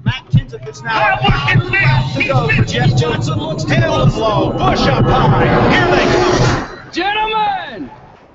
Matt Kenseth is now to go for Jeff Johnson. Looks tail to blow. Bush up high. Here they come. Gentlemen,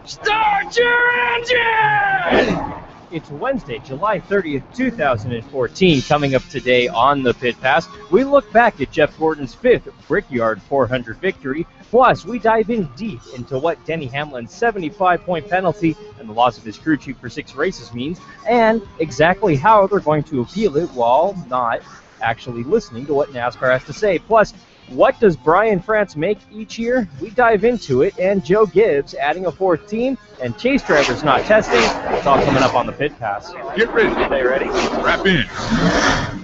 start your engine! It's Wednesday, July 30th, 2014. Coming up today on the Pit Pass, we look back at Jeff Gordon's 5th Brickyard 400 victory. Plus, we dive in deep into what Denny Hamlin's 75-point penalty and the loss of his crew chief for 6 races means, and exactly how they're going to appeal it while not actually listening to what NASCAR has to say. Plus, what does Brian France make each year? We dive into it, and Joe Gibbs adding a 4th team, and chase drivers not testing. It's all coming up on the Pit Pass. Get ready. Are they ready? Wrap in.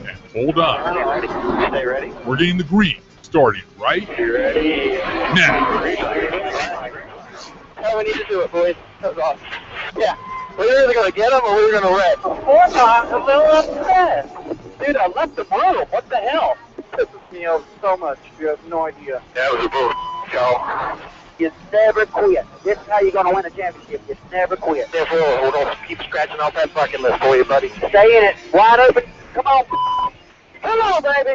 And hold on. Are they ready? We're getting the green. Starting right now. How we need to do it, boys. That was awesome. Yeah. We're either going to get them or we're going to wreck. 4 times, a little upset. Dude, I left the room. What the hell? This pisses me off so much. You have no idea. That was a bull, Joe. You never quit. This is how you're going to win a championship. You never quit. Therefore, we're going to keep scratching off that bucket list for you, buddy. Stay in it. Wide open. Come on. Come on, baby.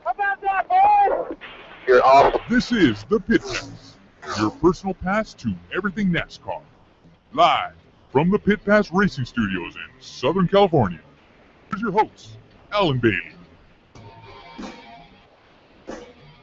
How about that, boys? You're awesome. This is the Pit Pass, your personal pass to everything NASCAR. Live from the Pit Pass Racing Studios in Southern California. Here's your host, Alan Bailey.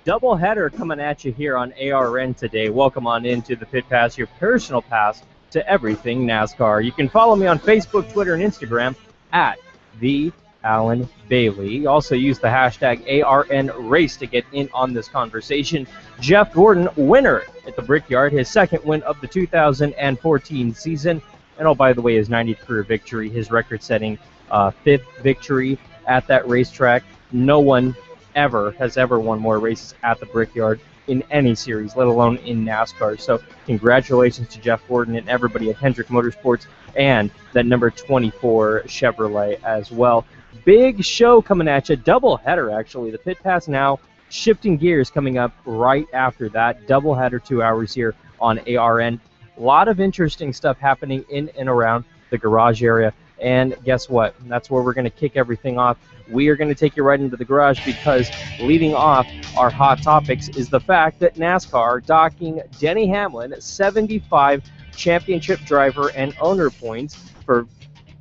Doubleheader coming at you here on ARN today. Welcome on into the Pit Pass, your personal pass to everything NASCAR. You can follow me on Facebook, Twitter, and Instagram at the Alan Bailey. Also use the hashtag ARNRace to get in on this conversation. Jeff Gordon, winner at the Brickyard, his 2nd win of the 2014 season. And oh, by the way, his 90th career victory, his record-setting 5th victory at that racetrack. No one has ever won more races at the Brickyard in any series, let alone in NASCAR. So congratulations to Jeff Gordon and everybody at Hendrick Motorsports and that number 24 Chevrolet as well. Big show coming at you. Double header, actually. The Pit Pass now shifting gears coming up right after that. Double header, 2 hours here on ARN. A lot of interesting stuff happening in and around the garage area. And guess what? That's where we're going to kick everything off. We are going to take you right into the garage because leading off our hot topics is the fact that NASCAR docking Denny Hamlin 75 championship driver and owner points for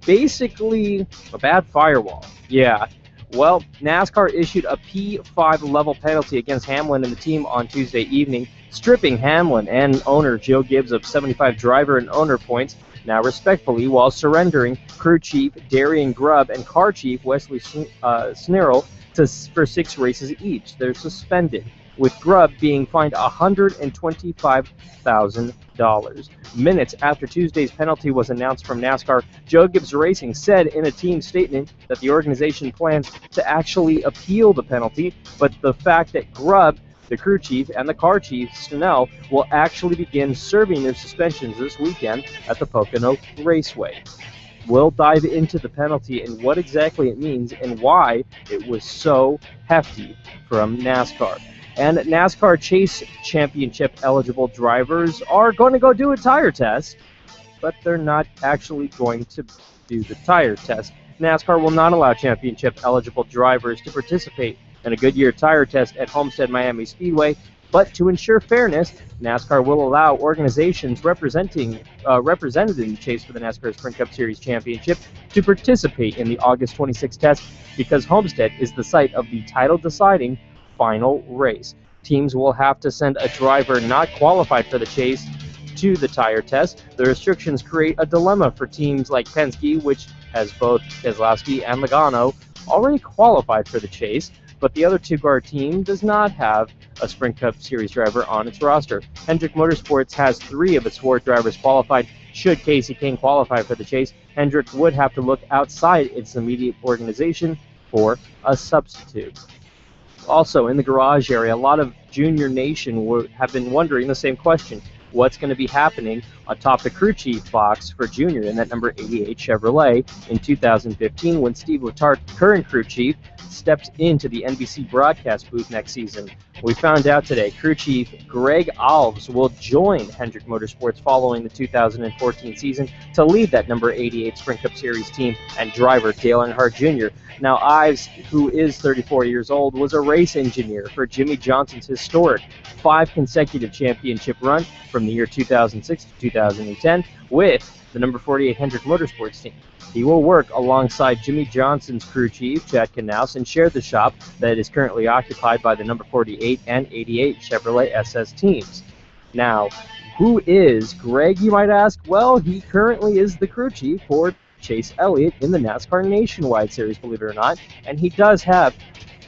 basically a bad firewall. Yeah. Well, NASCAR issued a P5 level penalty against Hamlin and the team on Tuesday evening, stripping Hamlin and owner Joe Gibbs of 75 driver and owner points, now respectfully, while surrendering crew chief Darian Grubb and car chief Wesley Snirl for 6 races each. They're suspended, with Grubb being fined $125,000. Minutes after Tuesday's penalty was announced from NASCAR, Joe Gibbs Racing said in a team statement that the organization plans to actually appeal the penalty, but the fact that Grubb, the crew chief, and the car chief, Snell, will actually begin serving their suspensions this weekend at the Pocono Raceway. We'll dive into the penalty and what exactly it means and why it was so hefty from NASCAR. And NASCAR Chase Championship eligible drivers are going to go do a tire test, but they're not actually going to do the tire test. NASCAR will not allow championship eligible drivers to participate in a Goodyear tire test at Homestead Miami Speedway, but to ensure fairness, NASCAR will allow organizations represented in the chase for the NASCAR Sprint Cup Series Championship to participate in the August 26 test because Homestead is the site of the title-deciding final race. Teams will have to send a driver not qualified for the chase to the tire test. The restrictions create a dilemma for teams like Penske, which has both Keselowski and Logano already qualified for the chase, but the other two-car team does not have a Sprint Cup Series driver on its roster. Hendrick Motorsports has 3 of its 4 drivers qualified. Should Casey King qualify for the chase, Hendrick would have to look outside its immediate organization for a substitute. Also, in the garage area, a lot of Junior Nation have been wondering the same question. What's going to be happening atop the crew chief box for Junior in that number 88 Chevrolet in 2015 when Steve Letarte, current crew chief, steps into the NBC broadcast booth next season? We found out today crew chief Greg Alves will join Hendrick Motorsports following the 2014 season to lead that number 88 Sprint Cup Series team, and driver Dale Earnhardt Jr. Now, Ives, who is 34 years old, was a race engineer for Jimmy Johnson's historic 5 consecutive championship run from the year 2006 to 2010 with the number 48 Hendrick Motorsports team. He will work alongside Jimmy Johnson's crew chief, Chad Knaus, and share the shop that is currently occupied by the number 48 and 88 Chevrolet SS teams. Now, who is Greg, you might ask? Well, he currently is the crew chief for Chase Elliott in the NASCAR Nationwide Series, believe it or not, and he does have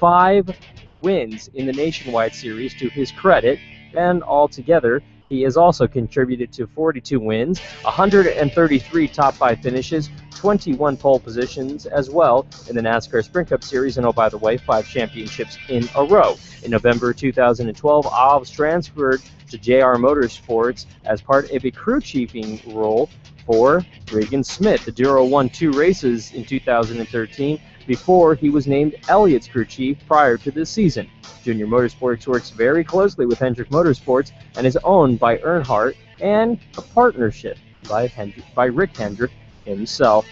5 wins in the Nationwide Series to his credit, and altogether, he has also contributed to 42 wins, 133 top 5 finishes, 21 pole positions as well in the NASCAR Sprint Cup Series, and oh, by the way, 5 championships in a row. In November 2012, Alves transferred to JR Motorsports as part of a crew chiefing role for Regan Smith. The duo won 2 races in 2013 before he was named Elliott's crew chief prior to this season. Junior Motorsports works very closely with Hendrick Motorsports and is owned by Earnhardt and a partnership by Rick Hendrick himself.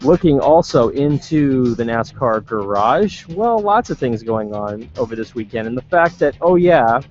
Looking also into the NASCAR garage, well, lots of things going on over this weekend, and the fact that, oh yeah,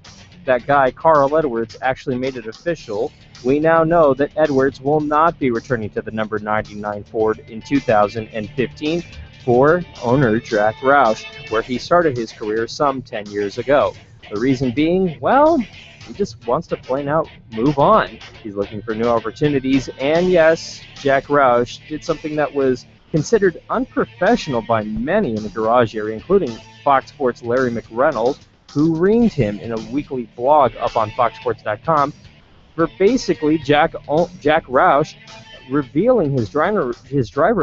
that guy Carl Edwards actually made it official. We now know that Edwards will not be returning to the number 99 Ford in 2015 for owner Jack Roush, where he started his career some 10 years ago. The reason being, well, he just wants to plain out move on. He's looking for new opportunities, and yes, Jack Roush did something that was considered unprofessional by many in the garage area, including Fox Sports' Larry McReynolds, who reamed him in a weekly blog up on foxsports.com for basically Jack Roush revealing his driver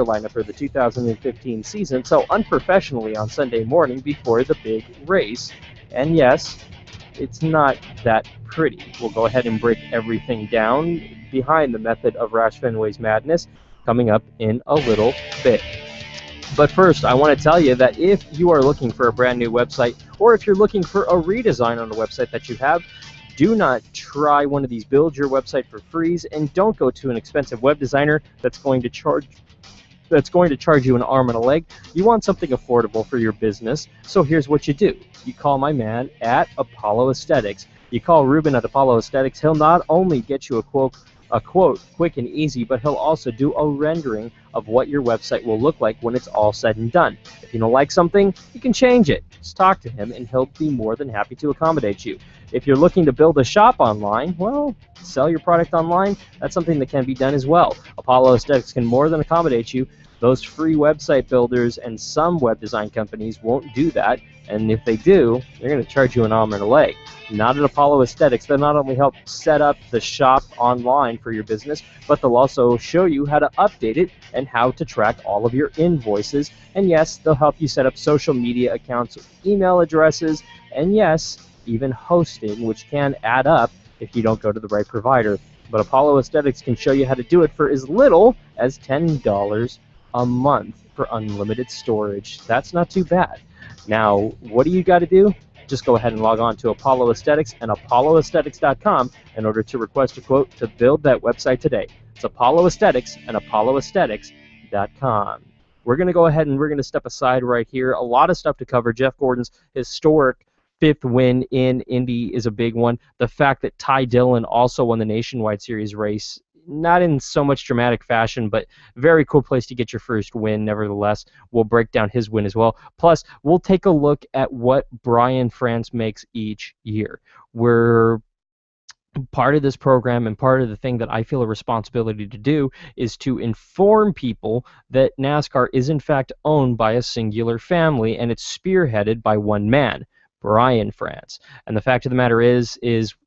lineup for the 2015 season so unprofessionally on Sunday morning before the big race. And yes, it's not that pretty. We'll go ahead and break everything down behind the method of Roush Fenway's madness coming up in a little bit. But first, I want to tell you that if you are looking for a brand new website, or if you're looking for a redesign on a website that you have, do not try one of these build your website for frees, and don't go to an expensive web designer that's going to charge you an arm and a leg. You want something affordable for your business, so here's what you do. You call my man at Apollo Aesthetics. You call Ruben at Apollo Aesthetics. He'll not only get you a quote quick and easy, but he'll also do a rendering of what your website will look like when it's all said and done. If you don't like something, you can change it. Just talk to him, and he'll be more than happy to accommodate you. If you're looking to build a shop online, well, sell your product online, that's something that can be done as well. Apollo Aesthetics can more than accommodate you. Those free website builders and some web design companies won't do that, and if they do, they're going to charge you an arm and a leg. Not at Apollo Aesthetics. They'll not only help set up the shop online for your business, but they'll also show you how to update it and how to track all of your invoices. And yes, they'll help you set up social media accounts, email addresses, and yes, even hosting, which can add up if you don't go to the right provider. But Apollo Aesthetics can show you how to do it for as little as $10 a month for unlimited storage. That's not too bad. Now, what do you got to do? Just go ahead and log on to Apollo Aesthetics and ApolloAesthetics.com in order to request a quote to build that website today. It's Apollo Aesthetics and ApolloAesthetics.com. We're going to go ahead and we're going to step aside right here. A lot of stuff to cover. Jeff Gordon's historic 5th win in Indy is a big one. The fact that Ty Dillon also won the Nationwide Series race, not in so much dramatic fashion, but very cool place to get your first win nevertheless. We'll break down his win as well. Plus, we'll take a look at what Brian France makes each year. We're part of this program, and part of the thing that I feel a responsibility to do is to inform people that NASCAR is in fact owned by a singular family, and it's spearheaded by one man, Brian France. And the fact of the matter is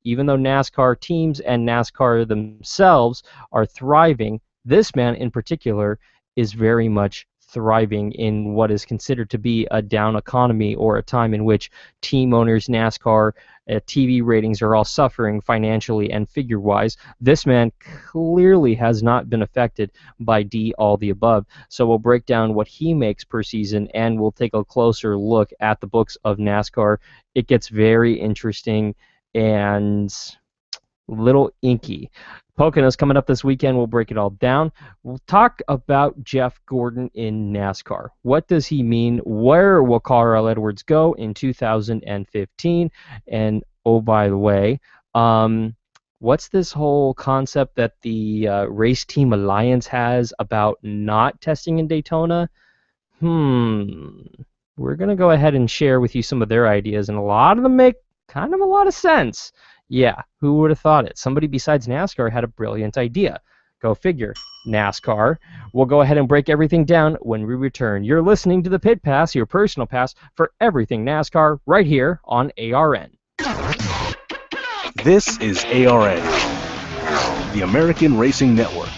even though NASCAR teams and NASCAR themselves are thriving, this man in particular is very much thriving in what is considered to be a down economy, or a time in which team owners, NASCAR, TV ratings are all suffering financially and figure-wise. This man clearly has not been affected by all the above. So we'll break down what he makes per season, and we'll take a closer look at the books of NASCAR. It gets very interesting and little inky. Poconos coming up this weekend. We'll break it all down. We'll talk about Jeff Gordon in NASCAR. What does he mean? Where will Carl Edwards go in 2015? And oh, by the way, what's this whole concept that the Race Team Alliance has about not testing in Daytona? We're going to go ahead and share with you some of their ideas, and a lot of them make kind of a lot of sense. Yeah, who would have thought it? Somebody besides NASCAR had a brilliant idea. Go figure. NASCAR. We'll go ahead and break everything down when we return. You're listening to the Pit Pass, your personal pass for everything NASCAR, right here on ARN. This is ARN, the American Racing Network.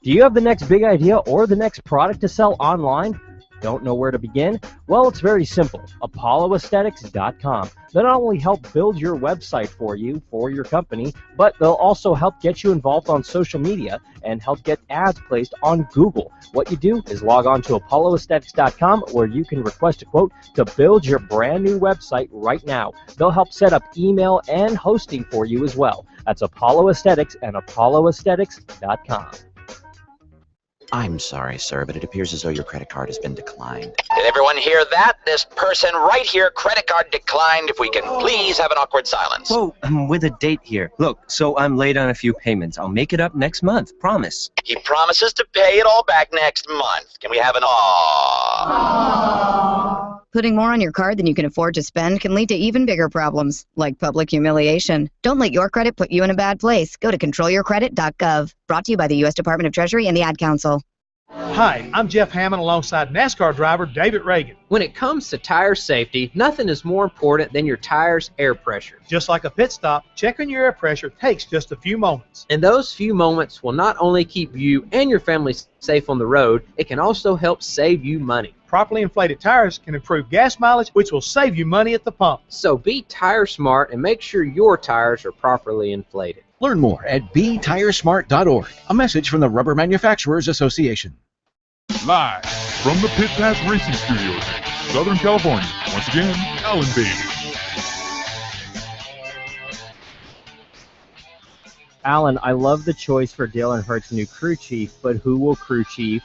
Do you have the next big idea or the next product to sell online? Don't know where to begin? Well, it's very simple. ApolloAesthetics.com. They'll not only help build your website for you, for your company, but they'll also help get you involved on social media and help get ads placed on Google. What you do is log on to ApolloAesthetics.com, where you can request a quote to build your brand new website right now. They'll help set up email and hosting for you as well. That's Apollo Aesthetics and ApolloAesthetics.com. I'm sorry, sir, but it appears as though your credit card has been declined. Did everyone hear that? This person right here, credit card declined. If we can please have an awkward silence. Whoa, I'm with a date here. Look, so I'm late on a few payments. I'll make it up next month, promise. He promises to pay it all back next month. Can we have an aww? Putting more on your card than you can afford to spend can lead to even bigger problems, like public humiliation. Don't let your credit put you in a bad place. Go to controlyourcredit.gov. Brought to you by the U.S. Department of Treasury and the Ad Council. Hi, I'm Jeff Hamlin alongside NASCAR driver David Reagan. When it comes to tire safety, nothing is more important than your tire's air pressure. Just like a pit stop, checking your air pressure takes just a few moments. And those few moments will not only keep you and your family safe on the road, it can also help save you money. Properly inflated tires can improve gas mileage, which will save you money at the pump. So be tire smart and make sure your tires are properly inflated. Learn more at betiresmart.org. A message from the Rubber Manufacturers Association. Live from the Pit Pass Racing Studios in Southern California, once again, Alan Bailey. Alan, I love the choice for Dale Earnhardt's new crew chief, but who will crew chief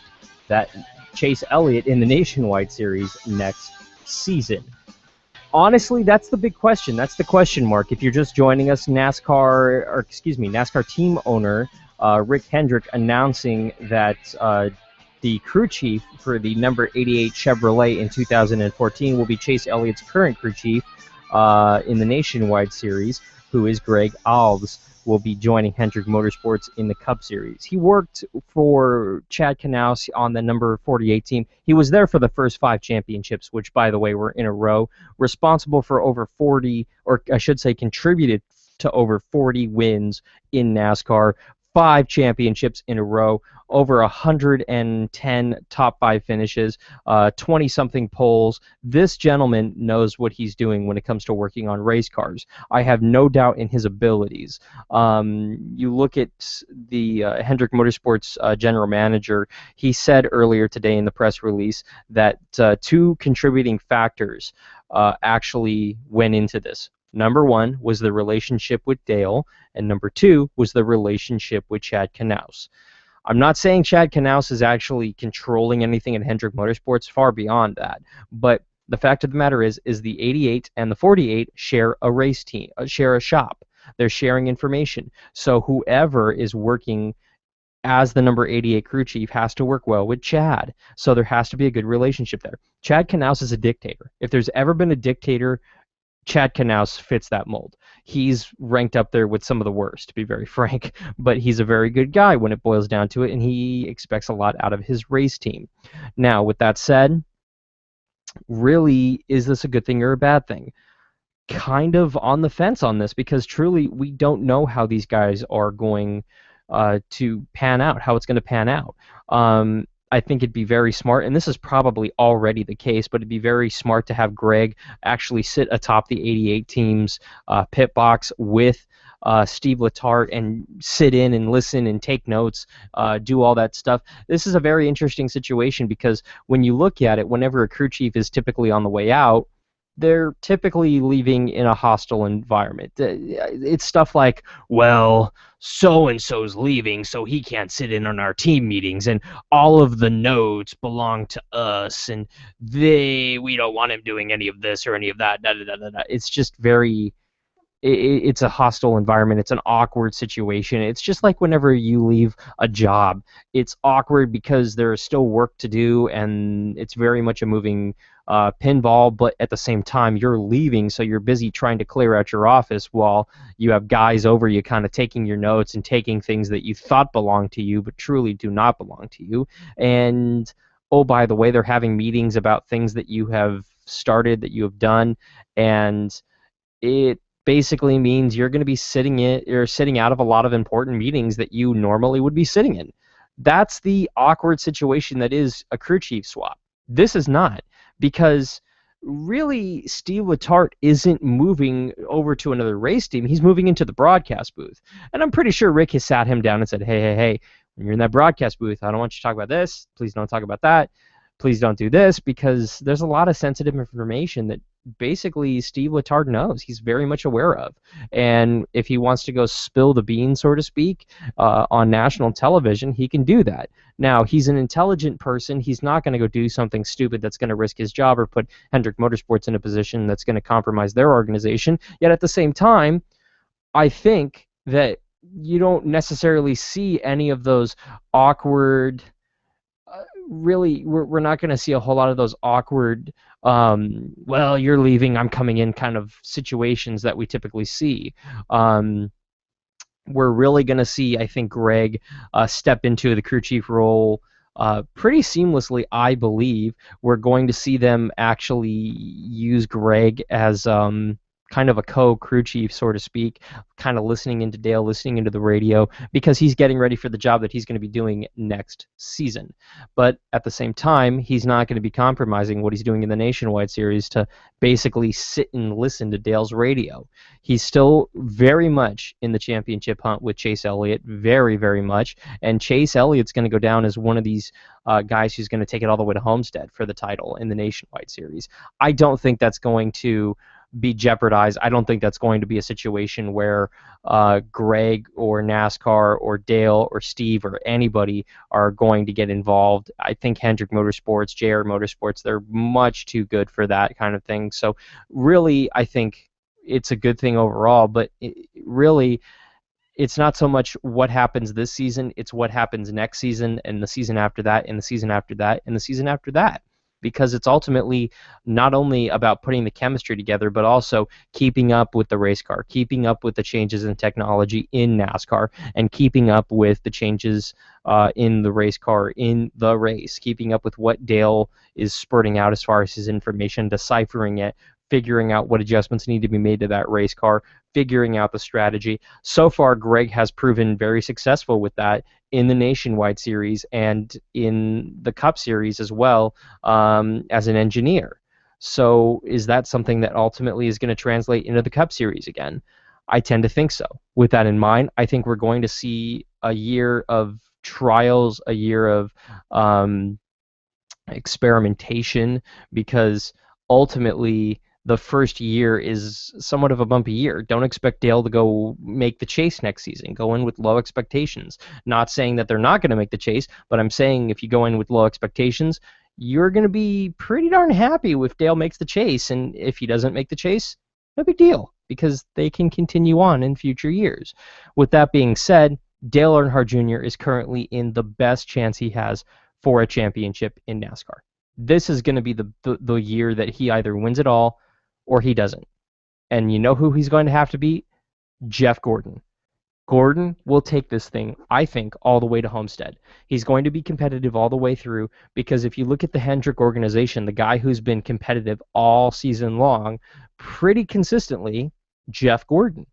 that Chase Elliott in the Nationwide Series next season? Honestly, that's the big question. That's the question mark. If you're just joining us, NASCAR team owner Rick Hendrick announcing that the crew chief for the number 88 Chevrolet in 2014 will be Chase Elliott's current crew chief in the Nationwide Series, who is Greg Alves, will be joining Hendrick Motorsports in the Cup Series. He worked for Chad Knaus on the number 48 team. He was there for the first 5 championships, which, by the way, were in a row, responsible for over 40, or I should say contributed to over 40 wins in NASCAR, 5 championships in a row, over 110 top 5 finishes, 20-something poles. This gentleman knows what he's doing when it comes to working on race cars. I have no doubt in his abilities. You look at the Hendrick Motorsports general manager, he said earlier today in the press release that 2 contributing factors actually went into this. Number 1 was the relationship with Dale, and number 2 was the relationship with Chad Knaus. I'm not saying Chad Knaus is actually controlling anything at Hendrick Motorsports, far beyond that. But the fact of the matter is the 88 and the 48 share a race team, share a shop. They're sharing information. So whoever is working as the number 88 crew chief has to work well with Chad. So there has to be a good relationship there. Chad Knaus is a dictator. If there's ever been a dictator, Chad Knaus fits that mold. He's ranked up there with some of the worst, to be very frank, but he's a very good guy when it boils down to it, and he expects a lot out of his race team. Now, with that said, really, is this a good thing or a bad thing? Kind of on the fence on this, because truly we don't know how these guys are going to pan out, how it's going to pan out. I think it'd be very smart, and this is probably already the case, but it'd be very smart to have Greg actually sit atop the 88 team's pit box with Steve Letarte and sit in and listen and take notes, do all that stuff. This is a very interesting situation because when you look at it, whenever a crew chief is typically on the way out, they're typically leaving in a hostile environment. It's stuff like, well, so-and-so's leaving, so he can't sit in on our team meetings, and all of the notes belong to us, and we don't want him doing any of this or any of that. Da, da, da, da, da. It's just very... It's a hostile environment. It's an awkward situation. It's just like whenever you leave a job. It's awkward because there is still work to do, and it's very much a moving pinball, but at the same time, you're leaving, so you're busy trying to clear out your office while you have guys over you kind of taking your notes and taking things that you thought belonged to you but truly do not belong to you. And, oh, by the way, they're having meetings about things that you have started, that you have done, and it basically means you're going to be sitting out of a lot of important meetings that you normally would be sitting in. That's the awkward situation that is a crew chief swap. This is not, because really Steve Letarte isn't moving over to another race team. He's moving into the broadcast booth. And I'm pretty sure Rick has sat him down and said, hey, when you're in that broadcast booth, I don't want you to talk about this. Please don't talk about that. Please don't do this, because there's a lot of sensitive information that basically Steve Letarte knows. He's very much aware of. And if he wants to go spill the beans, so to speak, on national television, he can do that. Now, he's an intelligent person. He's not going to go do something stupid that's going to risk his job or put Hendrick Motorsports in a position that's going to compromise their organization. Yet at the same time, I think that you don't necessarily see any of those awkward... Really, we're not going to see a whole lot of those awkward, well, you're leaving, I'm coming in kind of situations that we typically see. We're really going to see, I think, Greg step into the crew chief role pretty seamlessly, I believe. We're going to see them actually use Greg as kind of a co-crew chief, so to speak, kind of listening into Dale, listening into the radio, because he's getting ready for the job that he's going to be doing next season. But at the same time, he's not going to be compromising what he's doing in the Nationwide Series to basically sit and listen to Dale's radio. He's still very much in the championship hunt with Chase Elliott, very, very much, and Chase Elliott's going to go down as one of these guys who's going to take it all the way to Homestead for the title in the Nationwide Series. I don't think that's going to be jeopardized. I don't think that's going to be a situation where Greg or NASCAR or Dale or Steve or anybody are going to get involved. I think Hendrick Motorsports, JR Motorsports, they're much too good for that kind of thing. So really, I think it's a good thing overall, but really, it's not so much what happens this season, it's what happens next season and the season after that and the season after that and the season after that. Because it's ultimately not only about putting the chemistry together, but also keeping up with the race car, keeping up with the changes in technology in NASCAR, and keeping up with the changes in the race car in the race, keeping up with what Dale is spurting out as far as his information, deciphering it, figuring out what adjustments need to be made to that race car, figuring out the strategy. So far, Greg has proven very successful with that in the Nationwide Series and in the Cup Series as well, as an engineer. So is that something that ultimately is going to translate into the Cup Series again? I tend to think so. With that in mind, I think we're going to see a year of trials, a year of experimentation, because ultimately the first year is somewhat of a bumpy year. Don't expect Dale to go make the chase next season. Go in with low expectations. Not saying that they're not going to make the chase, but I'm saying if you go in with low expectations, you're going to be pretty darn happy if Dale makes the chase. And if he doesn't make the chase, no big deal, because they can continue on in future years. With that being said, Dale Earnhardt Jr. is currently in the best chance he has for a championship in NASCAR. This is going to be the year that he either wins it all or he doesn't. And you know who he's going to have to beat? Jeff Gordon. Gordon will take this thing, I think, all the way to Homestead. He's going to be competitive all the way through, because if you look at the Hendrick organization, the guy who's been competitive all season long, pretty consistently, Jeff Gordon.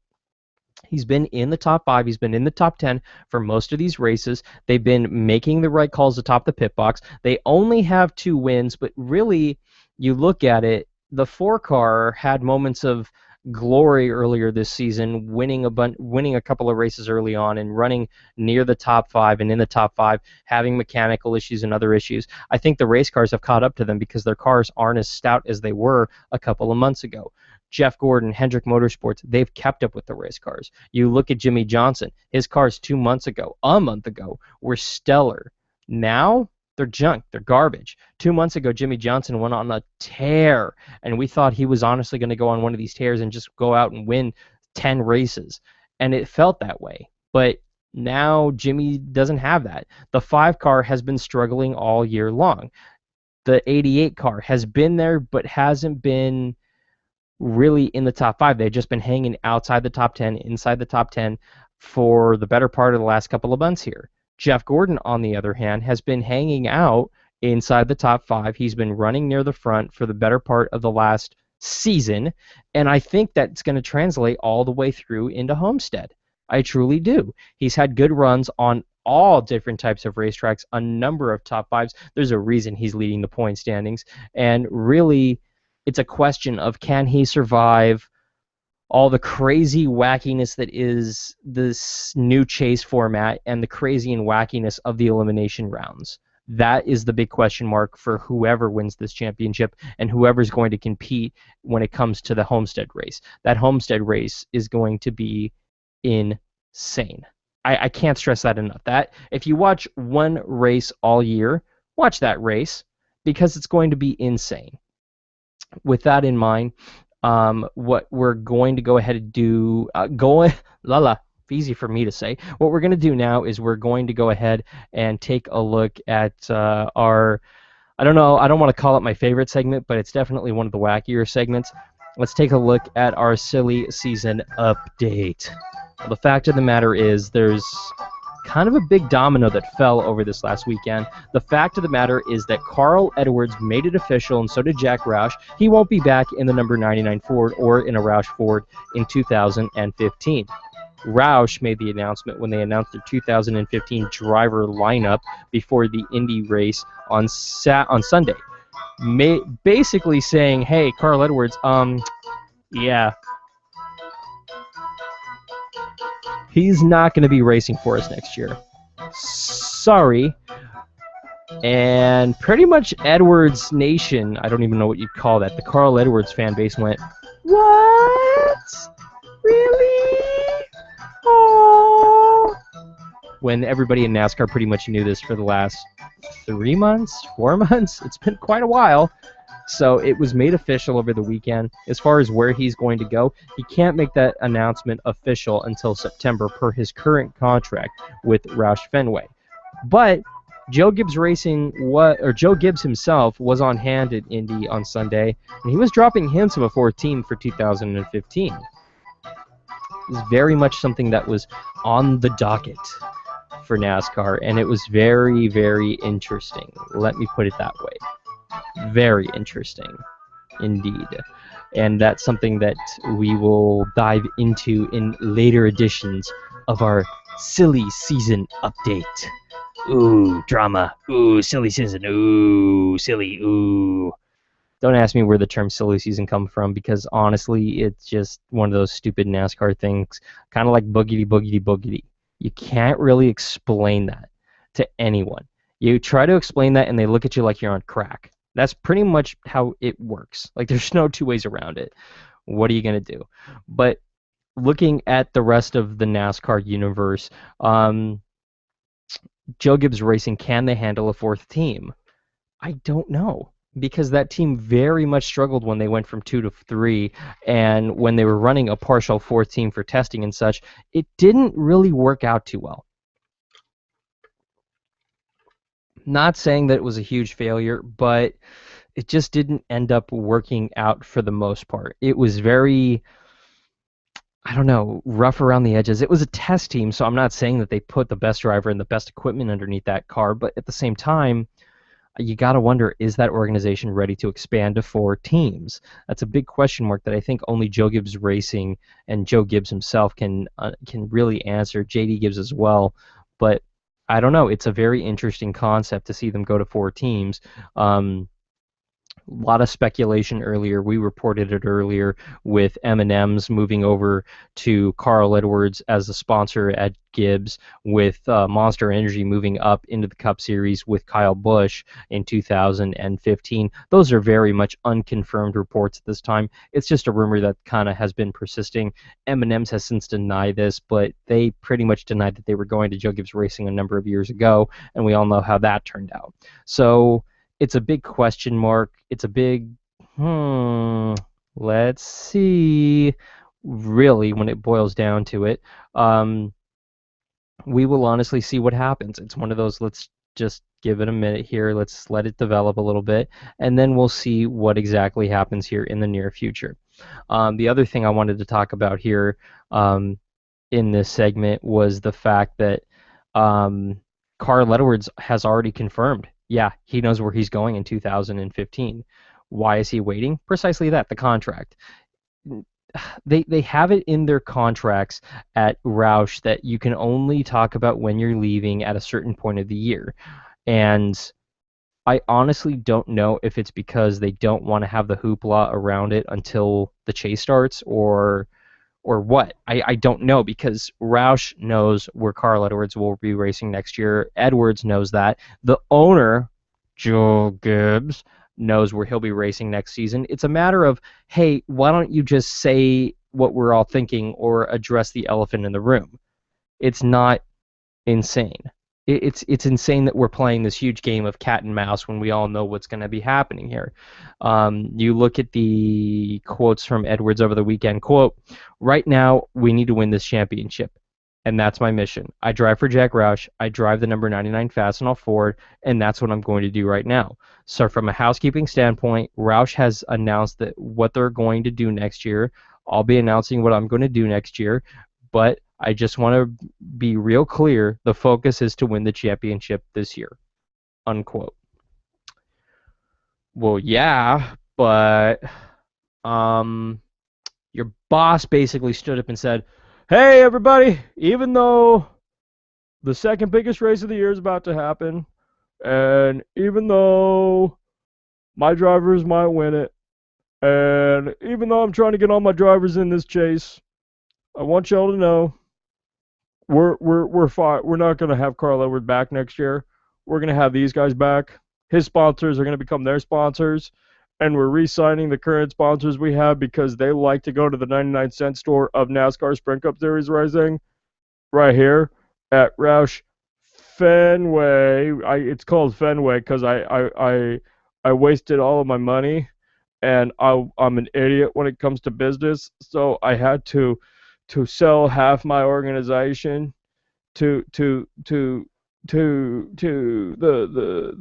He's been in the top 5. He's been in the top 10 for most of these races. They've been making the right calls atop the pit box. They only have 2 wins, but really, you look at it, the 4 car had moments of glory earlier this season, winning a couple of races early on and running near the top 5 and in the top 5, having mechanical issues and other issues. I think the race cars have caught up to them because their cars aren't as stout as they were a couple of months ago. Jeff Gordon, Hendrick Motorsports, they've kept up with the race cars. You look at Jimmy Johnson, his cars a month ago, were stellar. Now, they're junk. They're garbage. 2 months ago, Jimmy Johnson went on a tear, and we thought he was honestly going to go on one of these tears and just go out and win 10 races. And it felt that way. But now Jimmy doesn't have that. The 5 car has been struggling all year long. The 88 car has been there, but hasn't been really in the top 5. They've just been hanging outside the top 10, inside the top 10 for the better part of the last couple of months here. Jeff Gordon, on the other hand, has been hanging out inside the top 5. He's been running near the front for the better part of the last season, and I think that's going to translate all the way through into Homestead. I truly do. He's had good runs on all different types of racetracks, a number of top 5s. There's a reason he's leading the point standings, and really, it's a question of can he survive all the crazy wackiness that is this new chase format and the crazy and wackiness of the elimination rounds. That is the big question mark for whoever wins this championship and whoever's going to compete when it comes to the Homestead race. That Homestead race is going to be insane. I can't stress that enough. That if you watch one race all year, watch that race because it's going to be insane. With that in mind, what we're going to go ahead and do, easy for me to say. What we're going to do now is we're going to go ahead and take a look at our, I don't want to call it my favorite segment, but it's definitely one of the wackier segments. Let's take a look at our silly season update. Well, the fact of the matter is there's kind of a big domino that fell over this last weekend. The fact of the matter is that Carl Edwards made it official, and so did Jack Roush. He won't be back in the number 99 Ford or in a Roush Ford in 2015. Roush made the announcement when they announced their 2015 driver lineup before the Indy race on Sunday. Basically saying, hey, Carl Edwards, yeah, he's not going to be racing for us next year. Sorry. And pretty much Edwards Nation, I don't even know what you'd call that, the Carl Edwards fan base went, what? Really? Oh. When everybody in NASCAR pretty much knew this for the last 3 months, 4 months. It's been quite a while. So it was made official over the weekend. As far as where he's going to go, he can't make that announcement official until September per his current contract with Roush Fenway. But Joe Gibbs himself was on hand at Indy on Sunday, and he was dropping hints of a 4th team for 2015. It was very much something that was on the docket for NASCAR, and it was very, very interesting. Let me put it that way. Very interesting indeed. And that's something that we will dive into in later editions of our silly season update. Ooh, drama. Ooh, silly season. Ooh, silly. Ooh. Don't ask me where the term silly season comes from because honestly, it's just one of those stupid NASCAR things, kind of like boogity, boogity, boogity. You can't really explain that to anyone. You try to explain that and they look at you like you're on crack. That's pretty much how it works. Like, there's no 2 ways around it. What are you going to do? But looking at the rest of the NASCAR universe, Joe Gibbs Racing, can they handle a 4th team? I don't know. Because that team very much struggled when they went from 2 to 3, and when they were running a partial 4th team for testing and such, it didn't really work out too well. Not saying that it was a huge failure, but it just didn't end up working out for the most part. It was very, I don't know, rough around the edges. It was a test team, so I'm not saying that they put the best driver and the best equipment underneath that car, but at the same time, you got to wonder, is that organization ready to expand to 4 teams? That's a big question mark that I think only Joe Gibbs Racing and Joe Gibbs himself can really answer. JD Gibbs as well, but I don't know. It's a very interesting concept to see them go to 4 teams. A lot of speculation earlier. We reported it earlier with M&M's moving over to Carl Edwards as the sponsor at Gibbs, with Monster Energy moving up into the Cup Series with Kyle Busch in 2015. Those are very much unconfirmed reports at this time. It's just a rumor that kind of has been persisting. M&M's has since denied this, but they pretty much denied that they were going to Joe Gibbs Racing a number of years ago, and we all know how that turned out. So it's a big question mark. It's a big, let's see, really, when it boils down to it. We will honestly see what happens. It's one of those, let's just give it a minute here. Let's let it develop a little bit, and then we'll see what exactly happens here in the near future. The other thing I wanted to talk about here in this segment was the fact that Carl Edwards has already confirmed, yeah, he knows where he's going in 2015. Why is he waiting? Precisely that, the contract. They have it in their contracts at Roush that you can only talk about when you're leaving at a certain point of the year. And I honestly don't know if it's because they don't want to have the hoopla around it until the chase starts, or what. I don't know, because Roush knows where Carl Edwards will be racing next year. Edwards knows that. The owner, Joe Gibbs, knows where he'll be racing next season. It's a matter of, hey, why don't you just say what we're all thinking or address the elephant in the room? It's not insane. It's insane that we're playing this huge game of cat and mouse when we all know what's going to be happening here. You look at the quotes from Edwards over the weekend. Quote, "Right now, we need to win this championship, and that's my mission. I drive for Jack Roush. I drive the number 99 Fastenal Ford, and that's what I'm going to do right now." So from a housekeeping standpoint, Roush has announced that what they're going to do next year. I'll be announcing what I'm going to do next year, but I just want to be real clear. The focus is to win the championship this year. Unquote. Well, yeah, but your boss basically stood up and said, "Hey, everybody, even though the second biggest race of the year is about to happen, and even though my drivers might win it, and even though I'm trying to get all my drivers in this chase, I want y'all to know we're fine. We're not going to have Carl Edwards back next year. We're going to have these guys back. His sponsors are going to become their sponsors, and we're re-signing the current sponsors we have because they like to go to the 99-cent store of NASCAR Sprint Cup Series racing right here at Roush Fenway." It's called Fenway because I wasted all of my money, and I'm an idiot when it comes to business, so I had to sell half my organization to the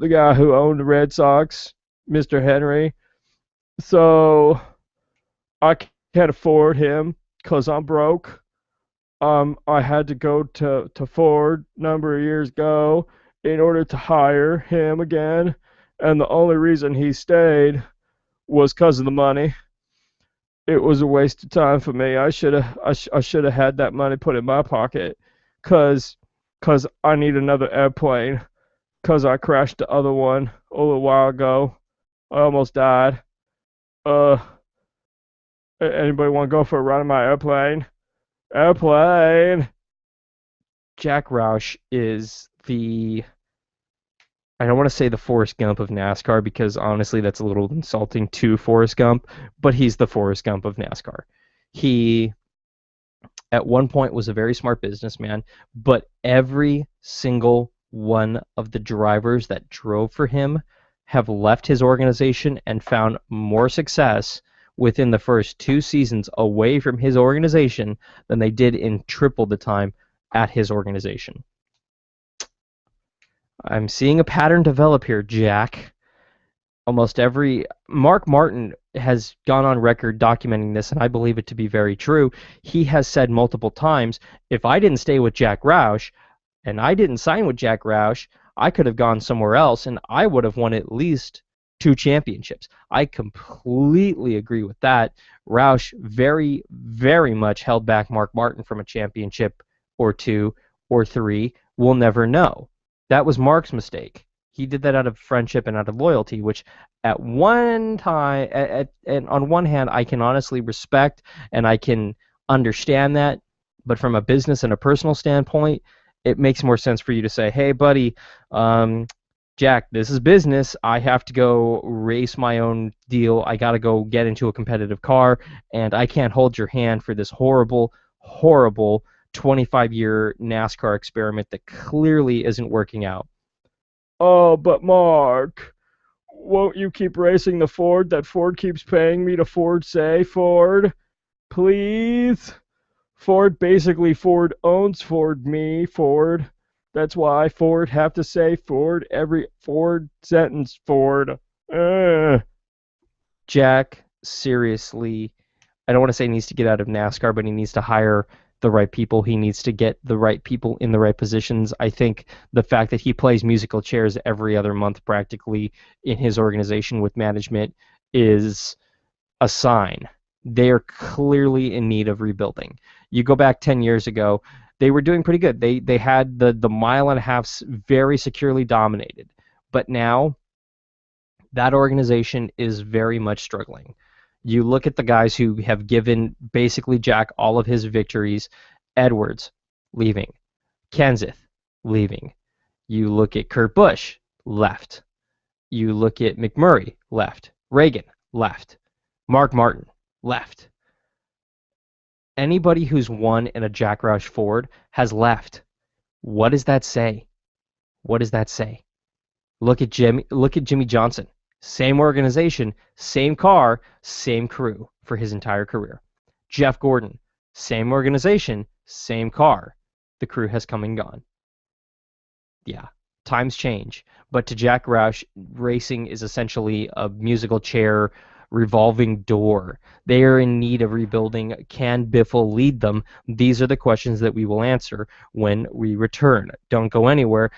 guy who owned the Red Sox, Mr. Henry. So I can't afford him because I'm broke. I had to go to Ford a number of years ago in order to hire him again, and the only reason he stayed was because of the money. It was a waste of time for me. I should have had that money put in my pocket, cause I need another airplane, cause I crashed the other one a little while ago. I almost died. Anybody want to go for a ride in my airplane? Airplane. Jack Roush is I don't want to say the Forrest Gump of NASCAR, because honestly that's a little insulting to Forrest Gump, but he's the Forrest Gump of NASCAR. He, at one point, was a very smart businessman, but every single one of the drivers that drove for him have left his organization and found more success within the first 2 seasons away from his organization than they did in triple the time at his organization. I'm seeing a pattern develop here, Jack. Mark Martin has gone on record documenting this, and I believe it to be very true. He has said multiple times, if I didn't stay with Jack Roush, and I didn't sign with Jack Roush, I could have gone somewhere else, and I would have won at least 2 championships. I completely agree with that. Roush very, very much held back Mark Martin from a championship or 2 or 3. We'll never know. That was Mark's mistake. He did that out of friendship and out of loyalty, which at one time, and on one hand, I can honestly respect and I can understand that. But from a business and a personal standpoint, it makes more sense for you to say, hey, buddy, Jack, this is business. I have to go race my own deal. I got to go get into a competitive car, and I can't hold your hand for this horrible, horrible 25-year NASCAR experiment that clearly isn't working out. Oh, but Mark, won't you keep racing the Ford that Ford keeps paying me to Ford say, Ford? Please? Ford owns Ford. That's why Ford have to say Ford every Ford sentence, Ford. Jack, seriously, I don't want to say he needs to get out of NASCAR, but he needs to hire the right people. He needs to get the right people in the right positions. I think the fact that he plays musical chairs every other month practically in his organization with management is a sign. They are clearly in need of rebuilding. You go back 10 years ago, they were doing pretty good. They had the mile and a half very securely dominated. But now, that organization is very much struggling. You look at the guys who have given basically Jack all of his victories. Edwards, leaving. Kenseth, leaving. You look at Kurt Busch, left. You look at McMurray, left. Reagan, left. Mark Martin, left. Anybody who's won in a Jack Roush Ford has left. What does that say? What does that say? Look at Jimmy Johnson. Same organization, same car, same crew for his entire career. Jeff Gordon, same organization, same car. The crew has come and gone. Yeah, times change. But to Jack Roush, racing is essentially a musical chair revolving door. They are in need of rebuilding. Can Biffle lead them? These are the questions that we will answer when we return. Don't go anywhere.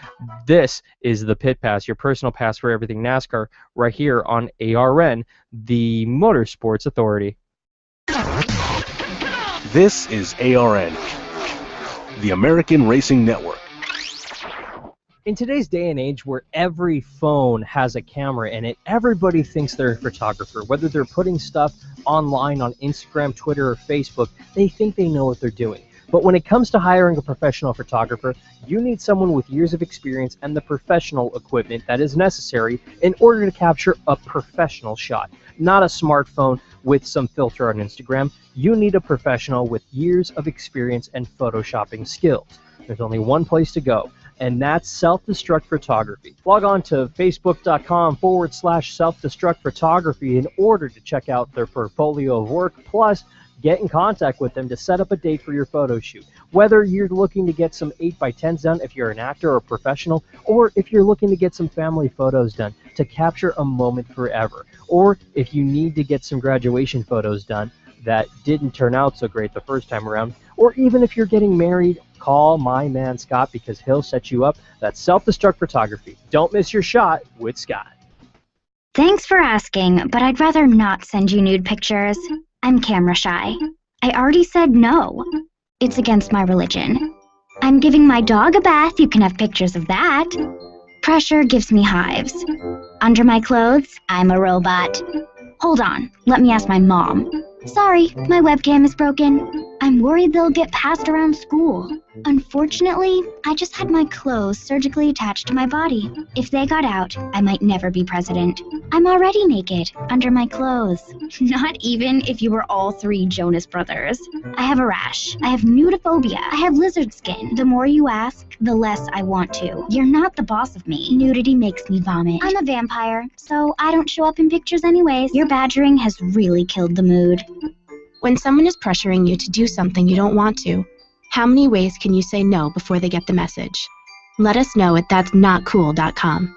This is the Pit Pass, your personal pass for everything NASCAR, right here on ARN, the Motorsports Authority. This is ARN, the American Racing Network. In today's day and age where every phone has a camera in it, everybody thinks they're a photographer. Whether they're putting stuff online on Instagram, Twitter, or Facebook, they think they know what they're doing. But when it comes to hiring a professional photographer, you need someone with years of experience and the professional equipment that is necessary in order to capture a professional shot. Not a smartphone with some filter on Instagram. You need a professional with years of experience and photoshopping skills. There's only one place to go, and that's Self-Destruct Photography. Log on to facebook.com/self-destruct photography in order to check out their portfolio of work, plus get in contact with them to set up a date for your photo shoot. Whether you're looking to get some 8x10s done if you're an actor or a professional, or if you're looking to get some family photos done to capture a moment forever, or if you need to get some graduation photos done that didn't turn out so great the first time around, or even if you're getting married, call my man Scott because he'll set you up. That's Self-Destruct Photography. Don't miss your shot with Scott. Thanks for asking, but I'd rather not send you nude pictures. I'm camera shy. I already said no. It's against my religion. I'm giving my dog a bath. You can have pictures of that. Pressure gives me hives. Under my clothes, I'm a robot. Hold on, let me ask my mom. Sorry, my webcam is broken. I'm worried they'll get passed around school. Unfortunately, I just had my clothes surgically attached to my body. If they got out, I might never be president. I'm already naked, under my clothes. Not even if you were all 3 Jonas Brothers. I have a rash. I have nudophobia. I have lizard skin. The more you ask, the less I want to. You're not the boss of me. Nudity makes me vomit. I'm a vampire, so I don't show up in pictures anyways. Your badgering has really killed the mood. When someone is pressuring you to do something you don't want to, how many ways can you say no before they get the message? Let us know at that'snotcool.com.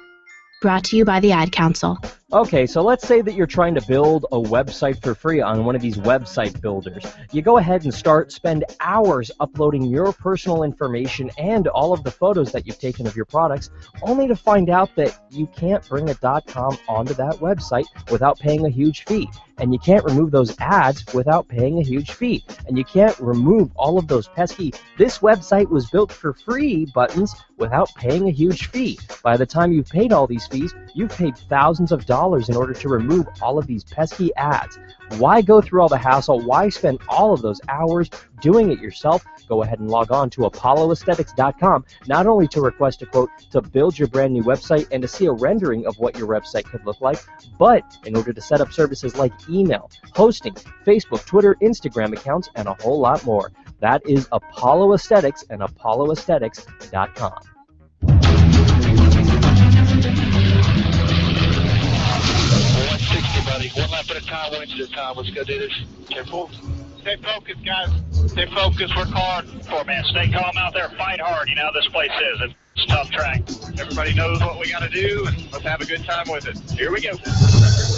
Brought to you by the Ad Council. Okay, so let's say that you're trying to build a website for free on one of these website builders. You go ahead and spend hours uploading your personal information and all of the photos that you've taken of your products, only to find out that you can't bring a .com onto that website without paying a huge fee. And you can't remove those ads without paying a huge fee. And you can't remove all of those pesky "this website was built for free" buttons without paying a huge fee. By the time you've paid all these fees, you've paid thousands of dollars in order to remove all of these pesky ads. Why go through all the hassle? Why spend all of those hours doing it yourself? Go ahead and log on to ApolloAesthetics.com, not only to request a quote to build your brand new website and to see a rendering of what your website could look like, but in order to set up services like email, hosting, Facebook, Twitter, Instagram accounts, and a whole lot more. That is Apollo Aesthetics and ApolloAesthetics.com. 160, buddy. One lap at a time, 1 inch at a time. Let's go do this. Careful. Stay focused, guys. Stay focused. Work hard. 4 man. Stay calm out there. Fight hard. You know how this place is. It's a tough track. Everybody knows what we got to do, and let's have a good time with it. Here we go.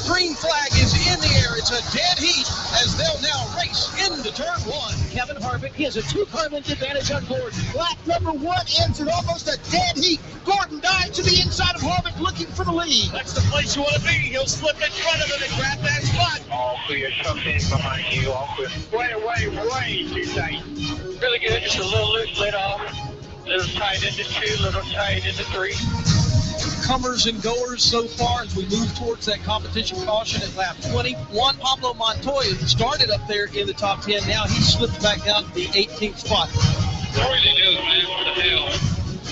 Green flag is in the air. It's a dead heat as they'll now race into turn 1. Kevin Harvick, he has a 2-car length advantage on Gordon. Lap number 1 ends in almost a dead heat. Gordon dives to the inside of Harvick looking for the lead. That's the place you want to be. He'll slip in front of him and grab that spot. All clear. Tucked in behind you. All clear. Way too tight. Really good. Just a little loose lid off. Little tight into 2, little tight into 3. Comers and goers so far as we move towards that competition caution at lap 20. Juan Pablo Montoya started up there in the top 10. Now he slipped back down to the 18th spot. What really do, man? What the hell?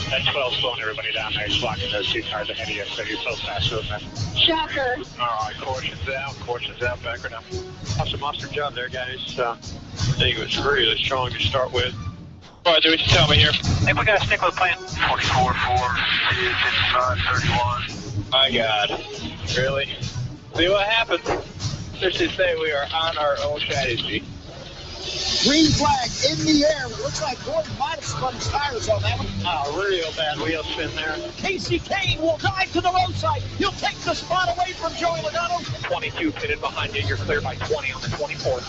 That 12's slowing everybody down there. He's blocking those 2 cars ahead of you, so you're so fast with them. Shocker. All right, caution's out, back or down. Awesome monster job there, guys. I think it was really strong to start with. All right, do what you tell me here. I think we got to stick with the plan. 44, 4, 55, 31. My God. Really? See what happens. Let's just say we are on our own strategy. Green flag in the air. It looks like Gordon might have spun his tires on that one. Oh, real bad wheel spin there. Casey Kane will dive to the roadside. He'll take the spot away from Joey Logano. 22 pitted behind you. You're clear by 20 on the 24th.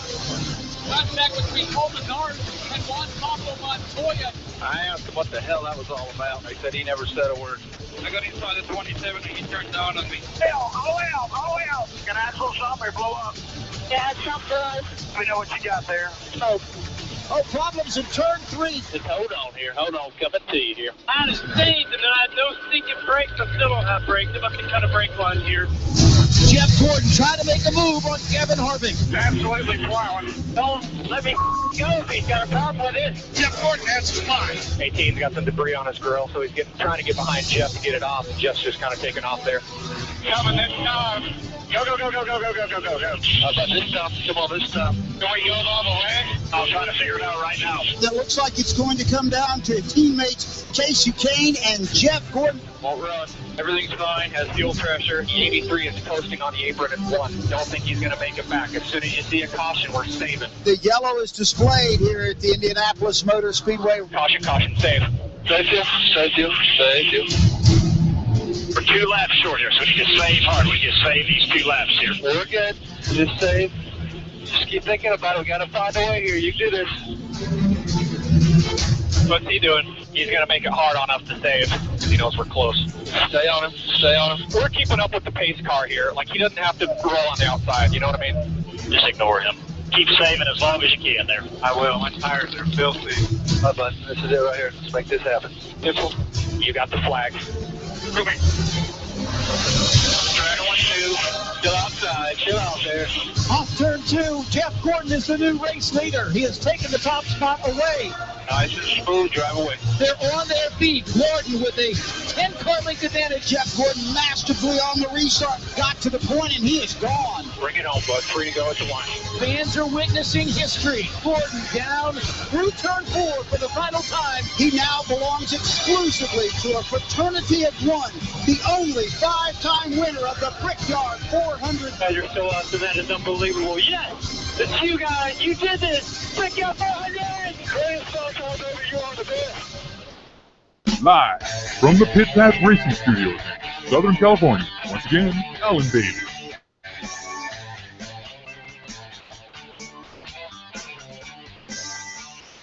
Contact between Coleman Nard and Juan Pablo Montoya. I asked him what the hell that was all about. They said he never said a word. I got inside the 27 and he turned down on me. All out. Can I slow something or blow up? Yeah, it's not good. We know what you got there. Oh, problems in turn 3. Just hold on here. Hold on. Coming to you here. I understand tonight. No stinking brakes. I still don't have brakes. There must be cut a brake line here. Jeff Gordon trying to make a move on Kevin Harvick. Absolutely plowing. Don't let me go if he's got a problem with it. Jeff Gordon has his mind. 18's got some debris on his grill, so he's trying to get behind Jeff to get it off, and Jeff's just kind of taking off there. Coming this time. Go. How about this stuff? Come on, this stuff. Can we go all the way? I'll try to figure it out right now. It looks like it's going to come down to teammates Casey Kane and Jeff Gordon. Won't run. Everything's fine. Has fuel pressure. 83 is coasting on the apron at 1. Don't think he's going to make it back. As soon as you see a caution, we're saving. The yellow is displayed here at the Indianapolis Motor Speedway. Caution, save. Save you. We're 2 laps short here, so we need to save hard. We need to save these 2 laps here. We're good. Just save. Just keep thinking about it. We got to find a way here. You can do this. What's he doing? He's going to make it hard on us to save because he knows we're close. Stay on him. We're keeping up with the pace car here. Like, he doesn't have to roll on the outside. You know what I mean? Just ignore him. Keep saving as long as you can there. I will. My tires are filthy. All right, bud. This is it right here. Let's make this happen. Simple. You got the flag. Moving. Try 1, 2. Still outside. Chill out there. Off turn 2, Jeff Gordon is the new race leader. He has taken the top spot away. Nice and smooth. Drive away. They're on their feet. Gordon with a 10-car length advantage. Jeff Gordon masterfully on the restart. Got to the point and he is gone. Bring it on, bud. Free to go at the line. Fans are witnessing history. Gordon down through turn 4 for the final time. He now belongs exclusively to a fraternity of 1. The only 5-time winner of the Brickyard 400. You're still out to that is unbelievable. Yes! It's you guys. You did this. Brickyard 400! Greatest song baby. You are the best. Live from the Pit Pass Racing Studios in Southern California. Once again, Alan Bailey.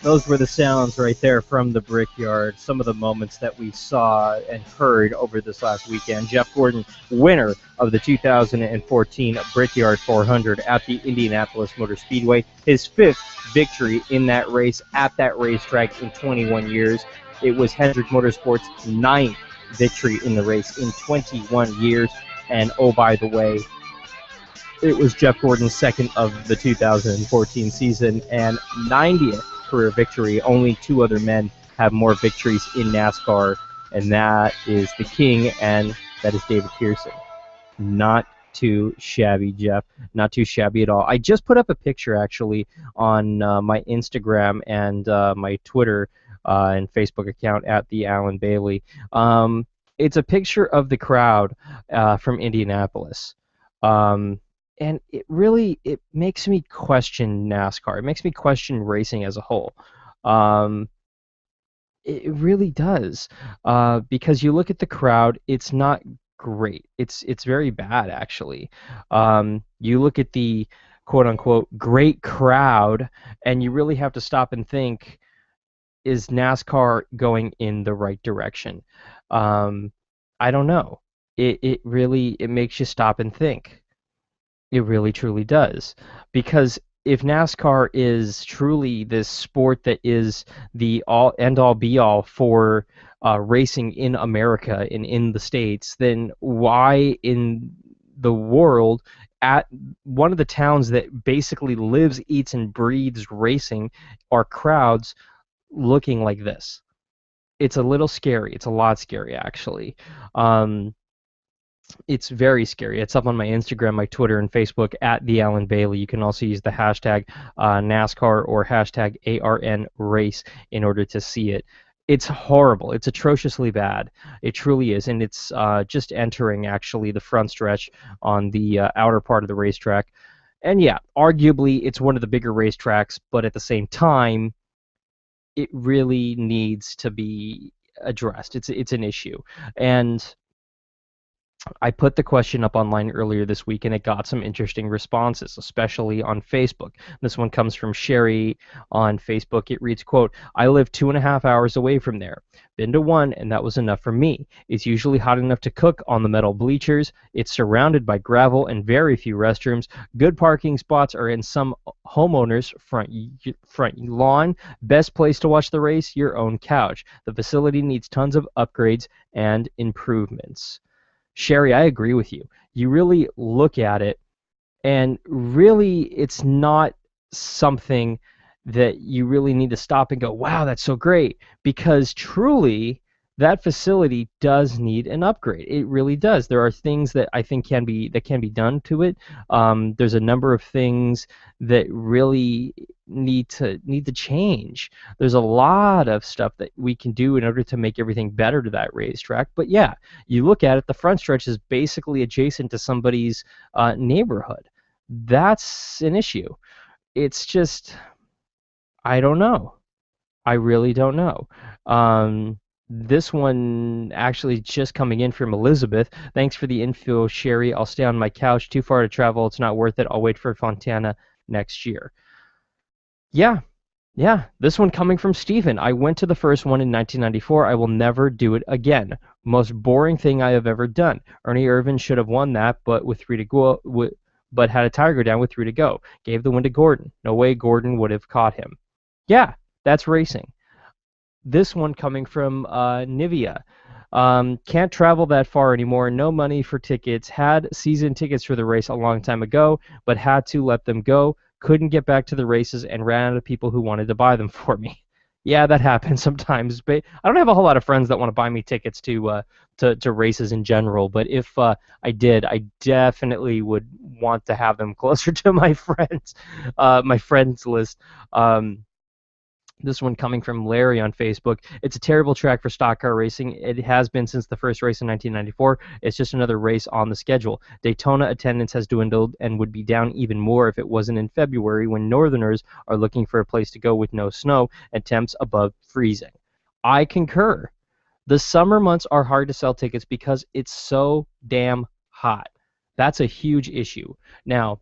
Those were the sounds right there from the Brickyard, some of the moments that we saw and heard over this last weekend. Jeff Gordon, winner of the 2014 Brickyard 400 at the Indianapolis Motor Speedway, his 5th victory in that race at that racetrack in 21 years. It was Hendrick Motorsports' 9th victory in the race in 21 years. And oh, by the way, it was Jeff Gordon's 2nd of the 2014 season and 90th career victory. Only 2 other men have more victories in NASCAR, and that is the King, and that is David Pearson. Not too shabby, Jeff. Not too shabby at all. I just put up a picture, actually, on my Instagram and my Twitter and Facebook account at the Alan Bailey. It's a picture of the crowd from Indianapolis. And it makes me question NASCAR. It makes me question racing as a whole. It really does. Because you look at the crowd, it's not great. It's very bad, actually. You look at the quote-unquote great crowd, and you really have to stop and think, is NASCAR going in the right direction? I don't know. It really makes you stop and think. It really, truly does. Because if NASCAR is truly this sport that is the end-all, be-all for racing in America and in the States, then why in the world, at one of the towns that basically lives, eats, and breathes racing, are crowds looking like this? It's a little scary. It's a lot scary, actually. It's very scary. It's up on my Instagram, my Twitter, and Facebook at the Alan Bailey. You can also use the hashtag NASCAR or hashtag ARNRace in order to see it. It's horrible. It's atrociously bad. It truly is, and it's just entering, actually, the front stretch on the outer part of the racetrack. And yeah, arguably, it's one of the bigger racetracks, but at the same time, it really needs to be addressed. It's an issue. And I put the question up online earlier this week, and it got some interesting responses, especially on Facebook. This one comes from Sherry on Facebook. It reads, quote, I live 2.5 hours away from there. Been to one, and that was enough for me. It's usually hot enough to cook on the metal bleachers. It's surrounded by gravel and very few restrooms. Good parking spots are in some homeowners' front lawn. Best place to watch the race, your own couch. The facility needs tons of upgrades and improvements. Sherry, I agree with you. You really look at it, and really it's not something that you really need to stop and go, wow, that's so great, because truly that facility does need an upgrade. It really does. There are things that I think can be done to it. There's a number of things that really need to change. There's a lot of stuff that we can do in order to make everything better to that racetrack. But yeah, you look at it, the front stretch is basically adjacent to somebody's neighborhood. That's an issue. It's just, I don't know. I really don't know. This one actually just coming in from Elizabeth. Thanks for the info, Sherry. I'll stay on my couch. Too far to travel. It's not worth it. I'll wait for Fontana next year. Yeah. This one coming from Stephen. I went to the first one in 1994. I will never do it again. Most boring thing I have ever done. Ernie Irvan should have won that, but with 3 to go, but had a tire go down with 3 to go. Gave the win to Gordon. No way Gordon would have caught him. Yeah, that's racing. This one coming from Nivea. Can't travel that far anymore. No money for tickets. Had season tickets for the race a long time ago, but had to let them go. Couldn't get back to the races and ran out of people who wanted to buy them for me. Yeah, that happens sometimes. But I don't have a whole lot of friends that want to buy me tickets to races in general. But if I did, I definitely would want to have them closer to my friends list. This one coming from Larry on Facebook. It's a terrible track for stock car racing. It has been since the first race in 1994. It's just another race on the schedule. Daytona attendance has dwindled and would be down even more if it wasn't in February, when Northerners are looking for a place to go with no snow and temps above freezing. I concur. The summer months are hard to sell tickets because it's so damn hot. That's a huge issue. Now,